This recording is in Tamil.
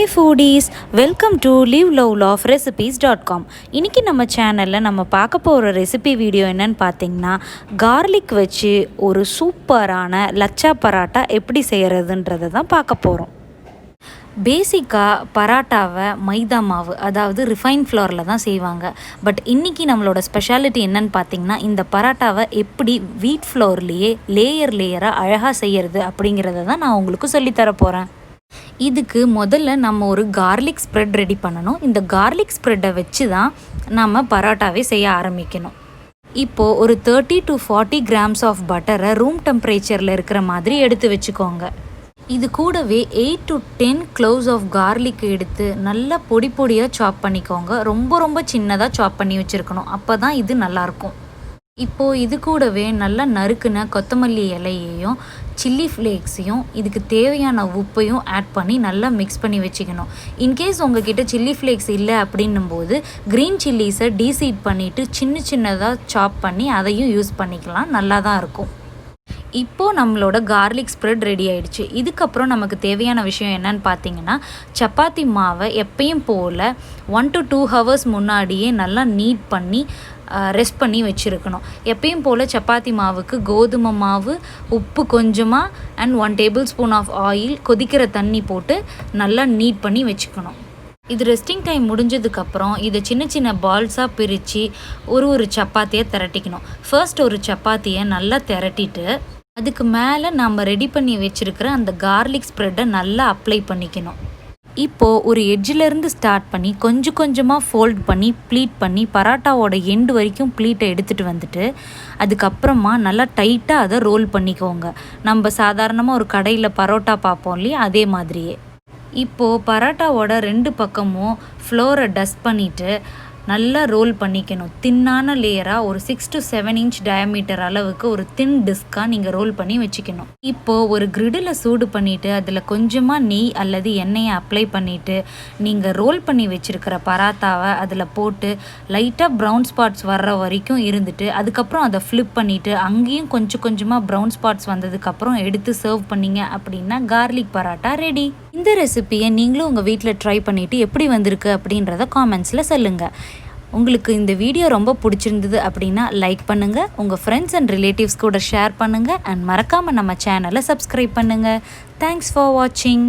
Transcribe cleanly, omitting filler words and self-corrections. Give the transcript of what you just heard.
Hey foodies, welcome to liveloveloverecipes.com. இன்னைக்கு நம்ம சேனல்ல நம்ம பார்க்க போற ரெசிபி வீடியோ என்னன்னு பார்த்தீங்கன்னா garlic வச்சு ஒரு சூப்பரான லச்சா பராட்டா எப்படி செய்யறதுன்றதை தான் பார்க்க போறோம். பேசிக்காக பராட்டாவை மைதா மாவு அதாவது ரிஃபைன் ஃப்ளோரில் தான் செய்வாங்க. பட் இன்றைக்கி நம்மளோட ஸ்பெஷாலிட்டி என்னன்னு பார்த்தீங்கன்னா இந்த பராட்டாவை எப்படி வீட் ஃப்ளோர்லேயே லேயராக அழகாக செய்கிறது அப்படிங்கிறத தான் நான் உங்களுக்கு சொல்லித்தர போகிறேன். இதுக்கு முதல்ல நம்ம ஒரு கார்லிக் ஸ்ப்ரெட் ரெடி பண்ணணும். இந்த கார்லிக் ஸ்ப்ரெட்டை வச்சு தான் நம்ம பரோட்டாவே செய்ய ஆரம்பிக்கணும். இப்போது ஒரு 30 to 40 grams of Pattarai room டெம்பரேச்சரில் இருக்கிற மாதிரி எடுத்து வச்சுக்கோங்க. இது கூடவே 8 to 10 cloves ஆஃப் கார்லிக் எடுத்து நல்லா பொடி பொடியாக சாப் பண்ணிக்கோங்க. ரொம்ப சின்னதாக சாப் பண்ணி வச்சுருக்கணும், அப்போ தான் இது நல்லாயிருக்கும். இப்போது இது கூடவே நல்லா நறுக்குன கொத்தமல்லி இலையையும் சில்லி ஃப்ளேக்ஸையும் இதுக்கு தேவையான உப்பையும் ஆட் பண்ணி நல்லா மிக்ஸ் பண்ணி வச்சுக்கணும். இன்கேஸ் உங்ககிட்ட சில்லி ஃப்ளேக்ஸ் இல்லை அப்படின்னும்போது க்ரீன் சில்லிஸை டீசீட் பண்ணிவிட்டு சின்னதாக சாப் பண்ணி அதையும் யூஸ் பண்ணிக்கலாம், நல்லா தான் இருக்கும். இப்போது நம்மளோட கார்லிக் ஸ்ப்ரெட் ரெடி ஆகிடுச்சு. இதுக்கப்புறம் நமக்கு தேவையான விஷயம் என்னன்னு பார்த்தீங்கன்னா சப்பாத்தி மாவை எப்பயும் போல் 1 to 2 hours முன்னாடியே நல்லா நீட் பண்ணி ரெஸ்ட் பண்ணி வச்சுருக்கணும். எப்பயும் போல் சப்பாத்தி மாவுக்கு கோதுமை மாவு, உப்பு கொஞ்சமாக அண்ட் 1 tablespoon ஆஃப் ஆயில், கொதிக்கிற தண்ணி போட்டு நல்லா நீட் பண்ணி வச்சுக்கணும். இது ரெஸ்டிங் டைம் முடிஞ்சதுக்கப்புறம் இதை சின்ன பால்ஸாக பிரித்து ஒரு சப்பாத்தியை திரட்டிக்கணும். ஃபர்ஸ்ட் ஒரு சப்பாத்தியை நல்லா திரட்டிட்டு அதுக்கு மேலே நம்ம ரெடி பண்ணி வச்சுருக்கிற அந்த கார்லிக் ஸ்ப்ரெட்டை நல்லா அப்ளை பண்ணிக்கணும். இப்போது ஒரு எட்ஜிலேருந்து ஸ்டார்ட் பண்ணி கொஞ்சமாக ஃபோல்ட் பண்ணி ப்ளீட் பண்ணி பராட்டாவோட எண்டு வரைக்கும் ப்ளீட்டை எடுத்துகிட்டு வந்துட்டு அதுக்கப்புறமா நல்லா டைட்டாக அதை ரோல் பண்ணிக்கோங்க. நம்ம சாதாரணமாக ஒரு கடையில் பரோட்டா பார்ப்போம் இல்லையா, அதே மாதிரியே. இப்போது பரோட்டாவோட 2 பக்கமும் ஃப்ளோரை டஸ்ட் பண்ணிவிட்டு நல்லா ரோல் பண்ணிக்கணும். தின்னான லேயராக ஒரு 6 to 7 inch டயமீட்டர் அளவுக்கு ஒரு தின் டிஸ்காக நீங்கள் ரோல் பண்ணி வச்சுக்கணும். இப்போது ஒரு கிரிடில் சூடு பண்ணிவிட்டு அதில் கொஞ்சமாக நெய் அல்லது எண்ணெயை அப்ளை பண்ணிவிட்டு நீங்கள் ரோல் பண்ணி வச்சுருக்கிற பராத்தாவை அதில் போட்டு லைட்டாக ப்ரௌன் ஸ்பாட்ஸ் வர்ற வரைக்கும் இருந்துட்டு அதுக்கப்புறம் அதை ஃப்ளிப் பண்ணிவிட்டு அங்கேயும் கொஞ்சமாக ப்ரௌன் ஸ்பாட்ஸ் வந்ததுக்கப்புறம் எடுத்து சர்வ் பண்ணிங்க அப்படின்னா கார்லிக் பராட்டா ரெடி. இந்த ரெசிபியை நீங்களும் உங்கள் வீட்டில் ட்ரை பண்ணிவிட்டு எப்படி வந்திருக்கு அப்படின்றத காமெண்ட்ஸில் சொல்லுங்கள். உங்களுக்கு இந்த வீடியோ ரொம்ப பிடிச்சிருந்தது அப்படின்னா லைக் பண்ணுங்கள், உங்கள் ஃப்ரெண்ட்ஸ் அண்ட் ரிலேட்டிவ்ஸ் கூட ஷேர் பண்ணுங்கள் அண்ட் மறக்காமல் நம்ம சேனலை சப்ஸ்கிரைப் பண்ணுங்கள். தேங்க்ஸ் ஃபார் வாட்சிங்.